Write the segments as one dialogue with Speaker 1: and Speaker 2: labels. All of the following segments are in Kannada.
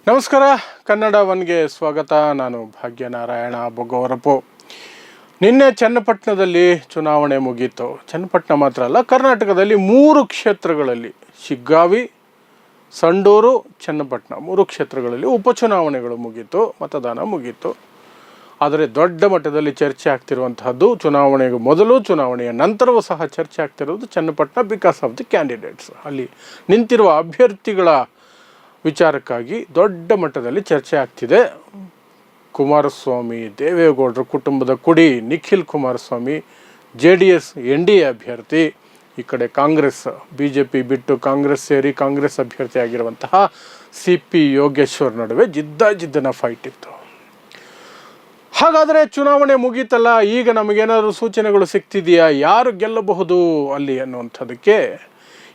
Speaker 1: ನಮಸ್ಕಾರ, ಕನ್ನಡ ಒನ್ಗೆ ಸ್ವಾಗತ. ನಾನು ಭಾಗ್ಯನಾರಾಯಣ ಬೊಗ್ಗವರಪು. ನಿನ್ನೆ ಚನ್ನಪಟ್ಟಣದಲ್ಲಿ ಚುನಾವಣೆ ಮುಗೀತು. ಚನ್ನಪಟ್ಟಣ ಮಾತ್ರ ಅಲ್ಲ, ಕರ್ನಾಟಕದಲ್ಲಿ 3 ಕ್ಷೇತ್ರಗಳಲ್ಲಿ ಶಿಗ್ಗಾವಿ, ಸಂಡೂರು, ಚನ್ನಪಟ್ಟಣ 3 ಕ್ಷೇತ್ರಗಳಲ್ಲಿ ಉಪಚುನಾವಣೆಗಳು ಮುಗೀತು, ಮತದಾನ ಮುಗೀತು. ಆದರೆ ದೊಡ್ಡ ಮಟ್ಟದಲ್ಲಿ ಚರ್ಚೆ ಆಗ್ತಿರುವಂತಹದ್ದು ಚುನಾವಣೆಗೆ ಮೊದಲು, ಚುನಾವಣೆಯ ನಂತರವೂ ಸಹ ಚರ್ಚೆ ಆಗ್ತಿರೋದು Channapatna because of the candidates. ಅಲ್ಲಿ ನಿಂತಿರುವ ಅಭ್ಯರ್ಥಿಗಳ ವಿಚಾರಕ್ಕಾಗಿ ದೊಡ್ಡ ಮಟ್ಟದಲ್ಲಿ ಚರ್ಚೆ ಆಗ್ತಿದೆ. ಕುಮಾರಸ್ವಾಮಿ, ದೇವೇಗೌಡರ ಕುಟುಂಬದ ಕುಡಿ ನಿಖಿಲ್ ಕುಮಾರಸ್ವಾಮಿ, JDS NDA ಅಭ್ಯರ್ಥಿ, ಈ ಕಡೆ ಕಾಂಗ್ರೆಸ್ BJP ಬಿಟ್ಟು ಕಾಂಗ್ರೆಸ್ ಸೇರಿ ಕಾಂಗ್ರೆಸ್ ಅಭ್ಯರ್ಥಿ ಆಗಿರುವಂತಹ CP ಯೋಗೇಶ್ವರ್ ನಡುವೆ ಜಿದ್ದನ ಫೈಟ್ ಇತ್ತು. ಹಾಗಾದರೆ ಚುನಾವಣೆ ಮುಗೀತಲ್ಲ, ಈಗ ನಮಗೇನಾದರೂ ಸೂಚನೆಗಳು ಸಿಗ್ತಿದೆಯಾ, ಯಾರು ಗೆಲ್ಲಬಹುದು ಅಲ್ಲಿ ಅನ್ನುವಂಥದ್ದಕ್ಕೆ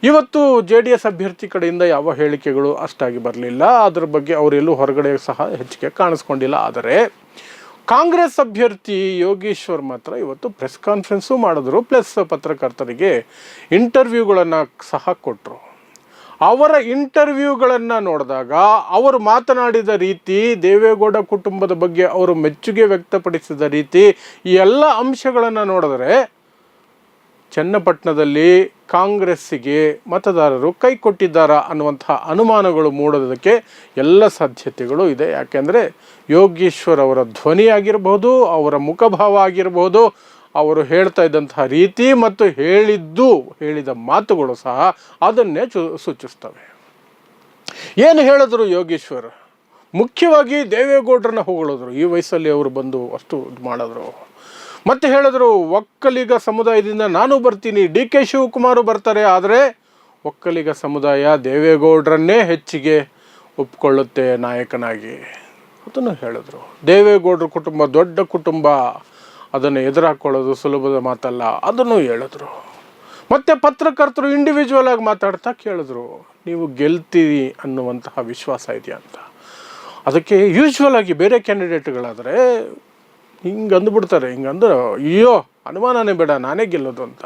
Speaker 1: ಇವತ್ತು JDS ಅಭ್ಯರ್ಥಿ ಕಡೆಯಿಂದ ಯಾವ ಹೇಳಿಕೆಗಳು ಅಷ್ಟಾಗಿ ಬರಲಿಲ್ಲ. ಅದರ ಬಗ್ಗೆ ಅವರೆಲ್ಲೂ ಹೊರಗಡೆ ಸಹ ಹೆಚ್ಚಿಗೆ ಕಾಣಿಸ್ಕೊಂಡಿಲ್ಲ. ಆದರೆ ಕಾಂಗ್ರೆಸ್ ಅಭ್ಯರ್ಥಿ ಯೋಗೇಶ್ವರ್ ಮಾತ್ರ ಇವತ್ತು ಪ್ರೆಸ್ ಕಾನ್ಫರೆನ್ಸು ಮಾಡಿದ್ರು, ಪ್ಲಸ್ ಪತ್ರಕರ್ತರಿಗೆ ಇಂಟರ್ವ್ಯೂಗಳನ್ನು ಸಹ ಕೊಟ್ಟರು. ಅವರ ಇಂಟರ್ವ್ಯೂಗಳನ್ನು ನೋಡಿದಾಗ ಅವರು ಮಾತನಾಡಿದ ರೀತಿ, ದೇವೇಗೌಡ ಕುಟುಂಬದ ಬಗ್ಗೆ ಅವರು ಮೆಚ್ಚುಗೆ ವ್ಯಕ್ತಪಡಿಸಿದ ರೀತಿ, ಈ ಎಲ್ಲ ಅಂಶಗಳನ್ನು ನೋಡಿದರೆ ಚನ್ನಪಟ್ಟಣದಲ್ಲಿ ಕಾಂಗ್ರೆಸ್ಸಿಗೆ ಮತದಾರರು ಕೈ ಕೊಟ್ಟಿದ್ದಾರಾ ಅನ್ನುವಂತಹ ಅನುಮಾನಗಳು ಮೂಡೋದಕ್ಕೆ ಎಲ್ಲ ಸಾಧ್ಯತೆಗಳು ಇದೆ. ಯಾಕೆಂದರೆ ಯೋಗೇಶ್ವರ್ ಅವರ ಧ್ವನಿಯಾಗಿರಬಹುದು, ಅವರ ಮುಖಭಾವ ಆಗಿರಬಹುದು, ಅವರು ಹೇಳ್ತಾ ಇದ್ದಂತಹ ರೀತಿ ಮತ್ತು ಹೇಳಿದ ಮಾತುಗಳು ಸಹ ಅದನ್ನೇ ಸೂಚಿಸ್ತವೆ. ಏನು ಹೇಳಿದ್ರು ಯೋಗೇಶ್ವರ್? ಮುಖ್ಯವಾಗಿ ದೇವೇಗೌಡರನ್ನ ಹೊಗಳಿದ್ರು. ಈ ವಯಸ್ಸಲ್ಲಿ ಅವರು ಬಂದು ಅಷ್ಟು ಮಾಡಿದ್ರು. ಮತ್ತೆ ಹೇಳಿದ್ರು, ಒಕ್ಕಲಿಗ ಸಮುದಾಯದಿಂದ ನಾನು ಬರ್ತೀನಿ, DK ಶಿವಕುಮಾರ್ ಬರ್ತಾರೆ, ಆದರೆ ಒಕ್ಕಲಿಗ ಸಮುದಾಯ ದೇವೇಗೌಡರನ್ನೇ ಹೆಚ್ಚಿಗೆ ಒಪ್ಕೊಳ್ಳುತ್ತೆ ನಾಯಕನಾಗಿ, ಅದನ್ನು ಹೇಳಿದ್ರು. ದೇವೇಗೌಡರ ಕುಟುಂಬ ದೊಡ್ಡ ಕುಟುಂಬ, ಅದನ್ನು ಎದುರಾಕೊಳ್ಳೋದು ಸುಲಭದ ಮಾತಲ್ಲ, ಅದನ್ನು ಹೇಳಿದ್ರು. ಮತ್ತು ಪತ್ರಕರ್ತರು ಇಂಡಿವಿಜುವಲ್ ಆಗಿ ಮಾತಾಡ್ತಾ ಕೇಳಿದ್ರು, ನೀವು ಗೆಲ್ತೀರಿ ಅನ್ನುವಂತಹ ವಿಶ್ವಾಸ ಇದೆಯಾ ಅಂತ. ಅದಕ್ಕೆ ಯೂಶ್ವಲ್ ಆಗಿ ಬೇರೆ ಕ್ಯಾಂಡಿಡೇಟ್ಗಳಾದರೆ ಹಿಂಗೆ ಅಂದುಬಿಡ್ತಾರೆ, ಹಿಂಗಂದ್ರೆ ಅಯ್ಯೋ ಅನುಮಾನನೇ ಬೇಡ, ನಾನೇ ಗೆಲ್ಲೋದು ಅಂತ.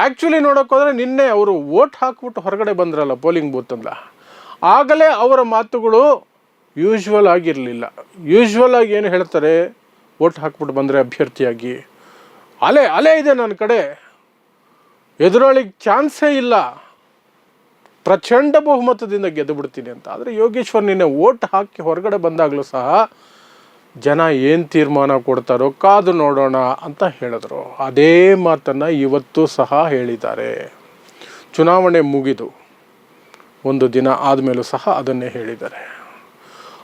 Speaker 1: ಆ್ಯಕ್ಚುಲಿ ನೋಡೋಕ್ಕೋದ್ರೆ ನಿನ್ನೆ ಅವರು ವೋಟ್ ಹಾಕ್ಬಿಟ್ಟು ಹೊರಗಡೆ ಬಂದ್ರಲ್ಲ ಪೋಲಿಂಗ್ ಬೂತಂದ, ಆಗಲೇ ಅವರ ಮಾತುಗಳು ಯೂಶ್ವಲ್ ಆಗಿರಲಿಲ್ಲ. ಯೂಶ್ವಲ್ ಆಗಿ ಏನು ಹೇಳ್ತಾರೆ, ವೋಟ್ ಹಾಕ್ಬಿಟ್ಟು ಬಂದರೆ ಅಭ್ಯರ್ಥಿಯಾಗಿ ಅಲೆ ಇದೆ ನನ್ನ ಕಡೆ, ಎದುರೊಳಗೆ ಚಾನ್ಸೇ ಇಲ್ಲ, ಪ್ರಚಂಡ ಬಹುಮತದಿಂದ ಗೆದ್ದು ಬಿಡ್ತೀನಿ ಅಂತ. ಆದರೆ ಯೋಗೇಶ್ವರ್ ನಿನ್ನೆ ವೋಟ್ ಹಾಕಿ ಹೊರಗಡೆ ಬಂದಾಗಲೂ ಸಹ ಜನ ಏನು ತೀರ್ಮಾನ ಕೊಡ್ತಾರೋ ಕಾದು ನೋಡೋಣ ಅಂತ ಹೇಳಿದ್ರು. ಅದೇ ಮಾತನ್ನು ಇವತ್ತು ಸಹ ಹೇಳಿದ್ದಾರೆ. ಚುನಾವಣೆ ಮುಗಿದು ಒಂದು ದಿನ ಆದಮೇಲೂ ಸಹ ಅದನ್ನೇ ಹೇಳಿದ್ದಾರೆ.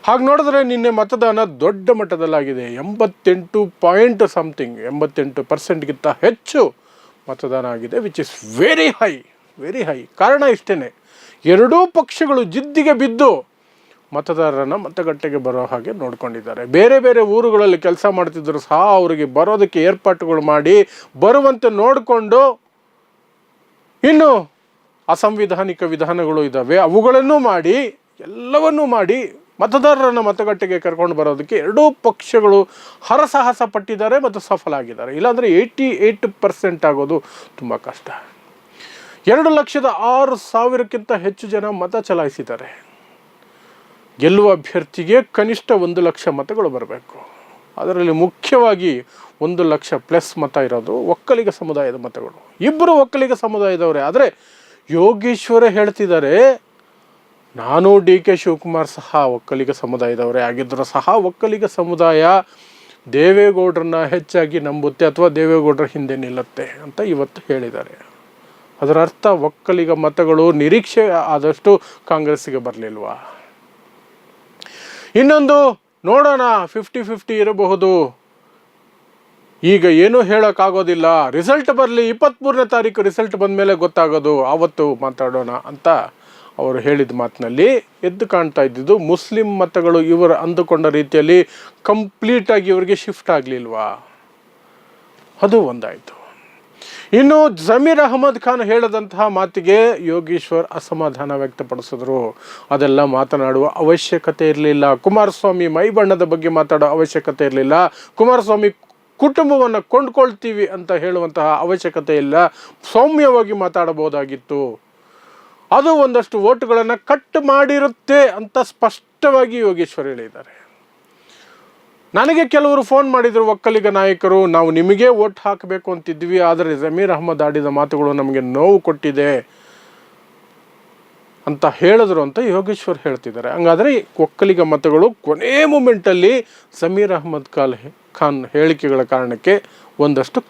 Speaker 1: ಹಾಗೆ ನೋಡಿದ್ರೆ ನಿನ್ನೆ ಮತದಾನ ದೊಡ್ಡ ಮಟ್ಟದಲ್ಲಾಗಿದೆ. 88% ಹೆಚ್ಚು ಮತದಾನ ಆಗಿದೆ, ವಿಚ್ ಇಸ್ ವೆರಿ ಹೈ. ಕಾರಣ ಇಷ್ಟೇ, ಎರಡೂ ಪಕ್ಷಗಳು ಜಿದ್ದಿಗೆ ಬಿದ್ದು ಮತದಾರರನ್ನು ಮತಗಟ್ಟೆಗೆ ಬರೋ ಹಾಗೆ ನೋಡ್ಕೊಂಡಿದ್ದಾರೆ. ಬೇರೆ ಬೇರೆ ಊರುಗಳಲ್ಲಿ ಕೆಲಸ ಮಾಡ್ತಿದ್ರು ಸಹ ಅವರಿಗೆ ಬರೋದಕ್ಕೆ ಏರ್ಪಾಟುಗಳು ಮಾಡಿ ಬರುವಂತೆ ನೋಡಿಕೊಂಡು, ಇನ್ನು ಅಸಂವಿಧಾನಿಕ ವಿಧಾನಗಳು ಇದ್ದಾವೆ ಅವುಗಳನ್ನು ಮಾಡಿ, ಎಲ್ಲವನ್ನೂ ಮಾಡಿ ಮತದಾರರನ್ನು ಮತಗಟ್ಟೆಗೆ ಕರ್ಕೊಂಡು ಬರೋದಕ್ಕೆ ಎರಡೂ ಪಕ್ಷಗಳು ಹರಸಾಹಸ ಪಟ್ಟಿದ್ದಾರೆ ಮತ್ತು ಸಫಲ ಆಗಿದ್ದಾರೆ. ಇಲ್ಲಾಂದರೆ 88% ಆಗೋದು ತುಂಬ ಕಷ್ಟ. 2,06,000ಕ್ಕಿಂತ ಹೆಚ್ಚು ಜನ ಮತ ಚಲಾಯಿಸಿದ್ದಾರೆ. ಗೆಲ್ಲುವ ಅಭ್ಯರ್ಥಿಗೆ ಕನಿಷ್ಠ 1 ಲಕ್ಷ ಮತಗಳು ಬರಬೇಕು. ಅದರಲ್ಲಿ ಮುಖ್ಯವಾಗಿ 1 ಲಕ್ಷ ಪ್ಲಸ್ ಮತ ಇರೋದು ಒಕ್ಕಲಿಗ ಸಮುದಾಯದ ಮತಗಳು. ಇಬ್ಬರು ಒಕ್ಕಲಿಗ ಸಮುದಾಯದವರೇ. ಆದರೆ ಯೋಗೇಶ್ವರ ಹೇಳ್ತಿದ್ದಾರೆ, ನಾನು DK ಶಿವಕುಮಾರ್ ಸಹ ಒಕ್ಕಲಿಗ ಸಮುದಾಯದವರೇ ಆಗಿದ್ದರೂ ಸಹ ಒಕ್ಕಲಿಗ ಸಮುದಾಯ ದೇವೇಗೌಡರನ್ನ ಹೆಚ್ಚಾಗಿ ನಂಬುತ್ತೆ ಅಥವಾ ದೇವೇಗೌಡರ ಹಿಂದೆ ನಿಲ್ಲುತ್ತೆ ಅಂತ ಇವತ್ತು ಹೇಳಿದ್ದಾರೆ. ಅದರ ಅರ್ಥ ಒಕ್ಕಲಿಗ ಮತಗಳು ನಿರೀಕ್ಷೆ ಆದಷ್ಟು ಕಾಂಗ್ರೆಸ್ಸಿಗೆ ಬರಲಿಲ್ವಾ? ಇನ್ನೊಂದು ನೋಡೋಣ, 50-50 ಇರಬಹುದು. ಈಗ ಏನೂ ಹೇಳೋಕ್ಕಾಗೋದಿಲ್ಲ, ರಿಸಲ್ಟ್ ಬರಲಿ, 23ನೇ ತಾರೀಕು ರಿಸಲ್ಟ್ ಬಂದ ಮೇಲೆ ಗೊತ್ತಾಗೋದು, ಆವತ್ತು ಮಾತಾಡೋಣ ಅಂತ ಅವರು ಹೇಳಿದ ಮಾತಿನಲ್ಲಿ ಎದ್ದು ಕಾಣ್ತಾ ಇದ್ದಿದ್ದು ಮುಸ್ಲಿಂ ಮತಗಳು ಇವರು ಅಂದುಕೊಂಡ ರೀತಿಯಲ್ಲಿ ಕಂಪ್ಲೀಟಾಗಿ ಇವರಿಗೆ ಶಿಫ್ಟ್ ಆಗಲಿಲ್ವಾ, ಅದು ಒಂದಾಯಿತು. ಇನ್ನು ಜಮೀರ್ ಅಹಮದ್ ಖಾನ್ ಹೇಳಿದಂತಹ ಮಾತಿಗೆ ಯೋಗೇಶ್ವರ್ ಅಸಮಾಧಾನ ವ್ಯಕ್ತಪಡಿಸಿದ್ರು. ಅದೆಲ್ಲ ಮಾತನಾಡುವ ಅವಶ್ಯಕತೆ ಇರಲಿಲ್ಲ. ಕುಮಾರಸ್ವಾಮಿ ಮೈ ಬಣ್ಣದ ಬಗ್ಗೆ ಮಾತಾಡೋ ಅವಶ್ಯಕತೆ ಇರಲಿಲ್ಲ. ಕುಮಾರಸ್ವಾಮಿ ಕುಟುಂಬವನ್ನು ಕೊಂಡ್ಕೊಳ್ತೀವಿ ಅಂತ ಹೇಳುವಂತಹ ಅವಶ್ಯಕತೆ ಇಲ್ಲ. ಸೌಮ್ಯವಾಗಿ ಮಾತಾಡಬಹುದಾಗಿತ್ತು. ಅದು ಒಂದಷ್ಟು ಓಟುಗಳನ್ನು ಕಟ್ ಮಾಡಿರುತ್ತೆ ಅಂತ ಸ್ಪಷ್ಟ ಸ್ಪಷ್ಟವಾಗಿ ಯೋಗೇಶ್ವರ್ ಹೇಳಿದ್ದಾರೆ. ನನಗೆ ಕೆಲವರು ಫೋನ್ ಮಾಡಿದರು, ಒಕ್ಕಲಿಗ ನಾಯಕರು, ನಾವು ನಿಮಗೆ ವೋಟ್ ಹಾಕಬೇಕು ಅಂತಿದ್ವಿ, ಆದರೆ ಜಮೀರ್ ಅಹ್ಮದ್ ಆಡಿದ ಮಾತುಗಳು ನಮಗೆ ನೋವು ಕೊಟ್ಟಿದೆ ಅಂತ ಹೇಳಿದ್ರು ಅಂತ ಯೋಗೇಶ್ವರ್ ಹೇಳ್ತಿದ್ದಾರೆ. ಹಂಗಾದರೆ ಒಕ್ಕಲಿಗ ಮತಗಳು ಕೊನೆ ಮೂಮೆಂಟಲ್ಲಿ ಜಮೀರ್ ಅಹ್ಮದ್ ಖಾನ್ ಹೇಳಿಕೆಗಳ ಕಾರಣಕ್ಕೆ ಒಂದಷ್ಟು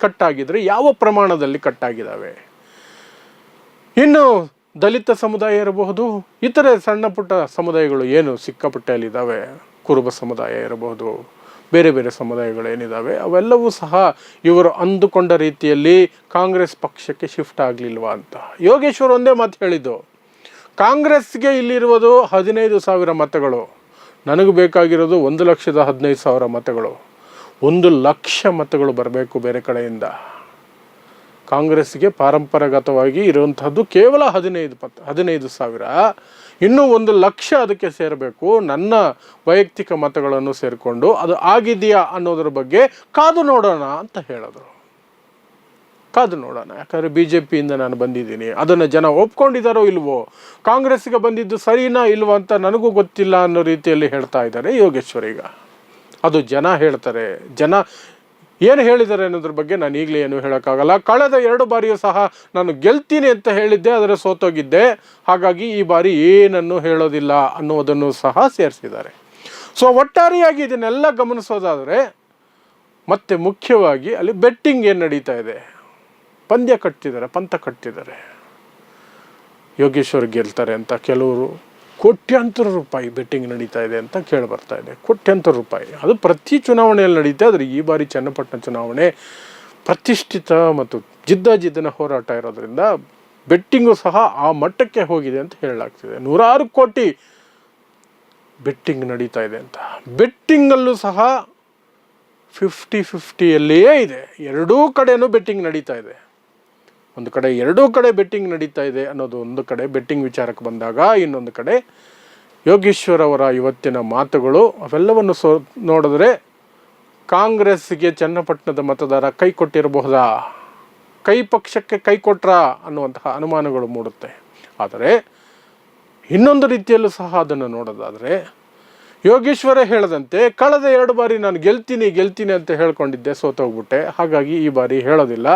Speaker 1: ಕಟ್ಟಾಗಿದ್ರೆ ಯಾವ ಪ್ರಮಾಣದಲ್ಲಿ ಕಟ್ಟಾಗಿದ್ದಾವೆ? ಇನ್ನು ದಲಿತ ಸಮುದಾಯ ಇರಬಹುದು, ಇತರೆ ಸಣ್ಣ ಪುಟ್ಟ ಸಮುದಾಯಗಳು ಏನು ಸಿಕ್ಕಾಪಟ್ಟೆಯಲ್ಲಿದ್ದಾವೆ, ಕುರುಬ ಸಮುದಾಯ ಇರಬಹುದು, ಬೇರೆ ಬೇರೆ ಸಮುದಾಯಗಳೇನಿದ್ದಾವೆ ಅವೆಲ್ಲವೂ ಸಹ ಇವರು ಅಂದುಕೊಂಡ ರೀತಿಯಲ್ಲಿ ಕಾಂಗ್ರೆಸ್ ಪಕ್ಷಕ್ಕೆ ಶಿಫ್ಟ್ ಆಗಲಿಲ್ವಾ ಅಂತ. ಯೋಗೇಶ್ವರ್ ಒಂದೇ ಮಾತು ಹೇಳಿದ್ದು, ಕಾಂಗ್ರೆಸ್ಗೆ ಇಲ್ಲಿರುವುದು 15,000 ಮತಗಳು, ನನಗೆ ಬೇಕಾಗಿರೋದು 1,15,000 ಮತಗಳು. 1,00,000 ಮತಗಳು ಬರಬೇಕು ಬೇರೆ ಕಡೆಯಿಂದ. ಕಾಂಗ್ರೆಸ್ಗೆ ಪಾರಂಪರಾಗತವಾಗಿ ಇರುವಂಥದ್ದು ಕೇವಲ 15,000, ಇನ್ನೂ 1,00,000 ಅದಕ್ಕೆ ಸೇರಬೇಕು. ನನ್ನ ವೈಯಕ್ತಿಕ ಮತಗಳನ್ನು ಸೇರಿಕೊಂಡು ಅದು ಆಗಿದೆಯಾ ಅನ್ನೋದ್ರ ಬಗ್ಗೆ ಕಾದು ನೋಡೋಣ ಅಂತ ಹೇಳಿದ್ರು. ಕಾದು ನೋಡೋಣ, ಯಾಕಂದರೆ BJPಯಿಂದ ನಾನು ಬಂದಿದ್ದೀನಿ, ಅದನ್ನು ಜನ ಒಪ್ಕೊಂಡಿದ್ದಾರೋ ಇಲ್ವೋ, ಕಾಂಗ್ರೆಸ್ಗೆ ಬಂದಿದ್ದು ಸರಿನಾ ಇಲ್ವೋ ಅಂತ ನನಗೂ ಗೊತ್ತಿಲ್ಲ ಅನ್ನೋ ರೀತಿಯಲ್ಲಿ ಹೇಳ್ತಾ ಇದ್ದಾರೆ ಯೋಗೇಶ್ವರ್. ಈಗ ಅದು ಜನ ಹೇಳ್ತಾರೆ. ಜನ ಏನು ಹೇಳಿದ್ದಾರೆ ಅನ್ನೋದ್ರ ಬಗ್ಗೆ ನಾನು ಈಗಲೇ ಏನು ಹೇಳೋಕ್ಕಾಗಲ್ಲ. ಕಳೆದ 2 ಬಾರಿಯೂ ಸಹ ನಾನು ಗೆಲ್ತೀನಿ ಅಂತ ಹೇಳಿದ್ದೆ, ಆದರೆ ಸೋತೋಗಿದ್ದೆ, ಹಾಗಾಗಿ ಈ ಬಾರಿ ಏನನ್ನು ಹೇಳೋದಿಲ್ಲ ಅನ್ನೋದನ್ನು ಸಹ ಸೇರಿಸಿದ್ದಾರೆ. ಸೊ ಒಟ್ಟಾರೆಯಾಗಿ ಇದನ್ನೆಲ್ಲ ಗಮನಿಸೋದಾದರೆ ಮತ್ತೆ ಮುಖ್ಯವಾಗಿ ಅಲ್ಲಿ ಬೆಟ್ಟಿಂಗ್ ಏನು ನಡೀತಾ ಇದೆ, ಪಂತ ಕಟ್ತಿದ್ದಾರೆ. ಯೋಗೇಶ್ವರ್ ಗೆಲ್ತಾರೆ ಅಂತ ಕೆಲವರು ಕೋಟ್ಯಾಂತರ ರೂಪಾಯಿ ಬೆಟ್ಟಿಂಗ್ ನಡೀತಾ ಇದೆ ಅಂತ ಕೇಳಿ ಬರ್ತಾ ಇದೆ. ಕೋಟ್ಯಾಂತರ ರೂಪಾಯಿ, ಅದು ಪ್ರತಿ ಚುನಾವಣೆಯಲ್ಲಿ ನಡೀತಾ. ಆದರೆ ಈ ಬಾರಿ ಚನ್ನಪಟ್ಟಣ ಚುನಾವಣೆ ಪ್ರತಿಷ್ಠಿತ ಮತ್ತು ಜಿದ್ದಿನ ಹೋರಾಟ ಇರೋದ್ರಿಂದ ಬೆಟ್ಟಿಂಗು ಸಹ ಆ ಮಟ್ಟಕ್ಕೆ ಹೋಗಿದೆ ಅಂತ ಹೇಳಲಾಗ್ತಿದೆ. 100 ಕೋಟಿ ಬೆಟ್ಟಿಂಗ್ ನಡೀತಾ ಇದೆ ಅಂತ. ಬೆಟ್ಟಿಂಗಲ್ಲೂ ಸಹ 50-50ಯಲ್ಲಿಯೇ ಇದೆ. ಎರಡೂ ಕಡೆಯೂ ಬೆಟ್ಟಿಂಗ್ ನಡೀತಾ ಇದೆ. ಒಂದು ಕಡೆ ಎರಡೂ ಕಡೆ ಬೆಟ್ಟಿಂಗ್ ನಡೀತಾ ಇದೆ ಅನ್ನೋದು ಒಂದು ಕಡೆ ಬೆಟ್ಟಿಂಗ್ ವಿಚಾರಕ್ಕೆ ಬಂದಾಗ, ಇನ್ನೊಂದು ಕಡೆ ಯೋಗೇಶ್ವರ್ ಅವರ ಇವತ್ತಿನ ಮಾತುಗಳು ಅವೆಲ್ಲವನ್ನು ನೋಡಿದ್ರೆ ಕಾಂಗ್ರೆಸ್ಗೆ ಚನ್ನಪಟ್ಟಣದ ಮತದಾರ ಕೈ ಕೊಟ್ಟಿರಬಹುದಾ, ಕೈ ಪಕ್ಷಕ್ಕೆ ಕೈ ಕೊಟ್ರಾ ಅನ್ನುವಂತಹ ಅನುಮಾನಗಳು ಮೂಡುತ್ತೆ. ಆದರೆ ಇನ್ನೊಂದು ರೀತಿಯಲ್ಲೂ ಸಹ ಅದನ್ನು ನೋಡೋದಾದರೆ ಯೋಗೇಶ್ವರ ಹೇಳದಂತೆ ಕಳೆದ 2 ಬಾರಿ ನಾನು ಗೆಲ್ತೀನಿ ಅಂತ ಹೇಳ್ಕೊಂಡಿದ್ದೆ, ಸೋತೋಗ್ಬಿಟ್ಟೆ, ಹಾಗಾಗಿ ಈ ಬಾರಿ ಹೇಳೋದಿಲ್ಲ,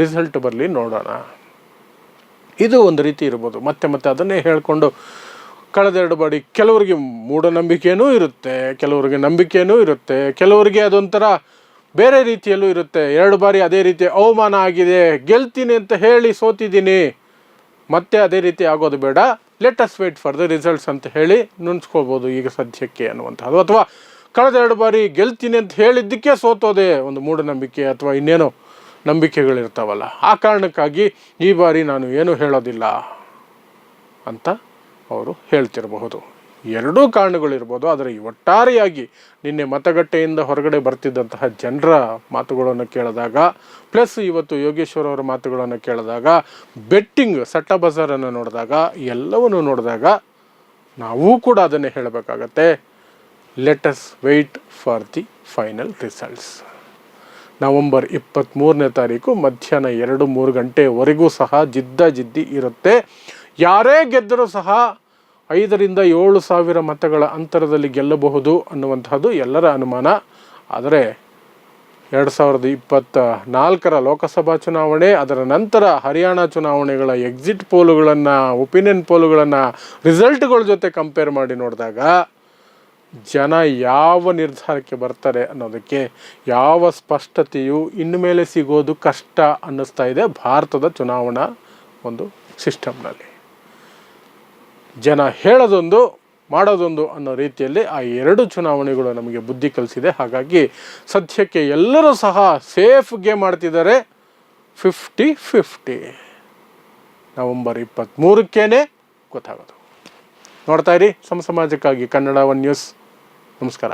Speaker 1: ರಿಸಲ್ಟ್ ಬರಲಿ ನೋಡೋಣ. ಇದು ಒಂದು ರೀತಿ ಇರ್ಬೋದು. ಮತ್ತೆ ಅದನ್ನೇ ಹೇಳಿಕೊಂಡು ಕಳೆದ 2 ಬಾರಿ ಕೆಲವರಿಗೆ ಮೂಢನಂಬಿಕೆಯೂ ಇರುತ್ತೆ, ಕೆಲವರಿಗೆ ನಂಬಿಕೆಯೂ ಇರುತ್ತೆ, ಕೆಲವರಿಗೆ ಅದೊಂಥರ ಬೇರೆ ರೀತಿಯಲ್ಲೂ ಇರುತ್ತೆ. 2 ಬಾರಿ ಅದೇ ರೀತಿ ಅವಮಾನ ಆಗಿದೆ, ಗೆಲ್ತೀನಿ ಅಂತ ಹೇಳಿ ಸೋತಿದ್ದೀನಿ, ಮತ್ತೆ ಅದೇ ರೀತಿ ಆಗೋದು ಬೇಡ, let us wait for the results ಅಂತ ಹೇಳಿ ನುಣ್ಸ್ಕೋಬೋದು ಈಗ ಸದ್ಯಕ್ಕೆ ಅನ್ನುವಂಥದ್ದು. ಅಥವಾ ಕಳೆದ 2 ಬಾರಿ ಗೆಲ್ತೀನಿ ಅಂತ ಹೇಳಿದ್ದಕ್ಕೆ ಸೋತೋದೆ, ಒಂದು ಮೂಢನಂಬಿಕೆ ಅಥವಾ ಇನ್ನೇನೋ ನಂಬಿಕೆಗಳಿರ್ತಾವಲ್ಲ, ಆ ಕಾರಣಕ್ಕಾಗಿ ಈ ಬಾರಿ ನಾನು ಏನೂ ಹೇಳೋದಿಲ್ಲ ಅಂತ ಅವರು ಹೇಳ್ತಿರಬಹುದು. ಎರಡೂ ಕಾರಣಗಳಿರ್ಬೋದು. ಆದರೆ ಒಟ್ಟಾರೆಯಾಗಿ ನಿನ್ನೆ ಮತಗಟ್ಟೆಯಿಂದ ಹೊರಗಡೆ ಬರ್ತಿದ್ದಂತಹ ಜನರ ಮಾತುಗಳನ್ನು ಕೇಳಿದಾಗ, ಪ್ಲಸ್ ಇವತ್ತು ಯೋಗೇಶ್ವರ್ ಅವರ ಮಾತುಗಳನ್ನು ಕೇಳಿದಾಗ, ಬೆಟ್ಟಿಂಗ್ ಸಟ್ಟ ಬಜಾರನ್ನು ನೋಡಿದಾಗ, ಎಲ್ಲವನ್ನು ನೋಡಿದಾಗ ನಾವೂ ಕೂಡ ಅದನ್ನೇ ಹೇಳಬೇಕಾಗತ್ತೆ, let us wait for the final results. November 23ನೇ ತಾರೀಕು ಮಧ್ಯಾಹ್ನ 2-3 ಗಂಟೆವರೆಗೂ ಸಹ ಜಿದ್ದಿ ಇರುತ್ತೆ. ಯಾರೇ ಗೆದ್ದರೂ ಸಹ 5,000-7,000 ಮತಗಳ ಅಂತರದಲ್ಲಿ ಗೆಲ್ಲಬಹುದು ಅನ್ನುವಂಥದ್ದು ಎಲ್ಲರ ಅನುಮಾನ. ಆದರೆ 2024ರ ಲೋಕಸಭಾ ಚುನಾವಣೆ, ಅದರ ನಂತರ ಹರಿಯಾಣ ಚುನಾವಣೆಗಳ ಎಕ್ಸಿಟ್ ಪೋಲುಗಳನ್ನು, ಒಪಿನಿಯನ್ ಪೋಲುಗಳನ್ನು ರಿಸಲ್ಟ್ಗಳ ಜೊತೆ ಕಂಪೇರ್ ಮಾಡಿ ನೋಡಿದಾಗ ಜನ ಯಾವ ನಿರ್ಧಾರಕ್ಕೆ ಬರ್ತಾರೆ ಅನ್ನೋದಕ್ಕೆ ಯಾವ ಸ್ಪಷ್ಟತೆಯು ಇನ್ನು ಮೇಲೆ ಸಿಗೋದು ಕಷ್ಟ ಅನ್ನಿಸ್ತಾ ಇದೆ ಭಾರತದ ಚುನಾವಣಾ ಒಂದು ಸಿಸ್ಟಮ್ನಲ್ಲಿ. ಜನ ಹೇಳೋದೊಂದು ಮಾಡೋದೊಂದು ಅನ್ನೋ ರೀತಿಯಲ್ಲಿ ಆ 2 ಚುನಾವಣೆಗಳು ನಮಗೆ ಬುದ್ಧಿ ಕಲಿಸಿದೆ. ಹಾಗಾಗಿ ಸದ್ಯಕ್ಕೆ ಎಲ್ಲರೂ ಸಹ ಸೇಫ್ ಗೇಮ್ ಮಾಡ್ತಿದ್ದಾರೆ. 50-50 ನವೆಂಬರ್ 23ಕ್ಕೇನೆ ಗೊತ್ತಾಗೋದು. ನೋಡ್ತಾ ಇರಿ ಸಮಾಜಕ್ಕಾಗಿ ಕನ್ನಡ 1 ನ್ಯೂಸ್. ನಮಸ್ಕಾರ.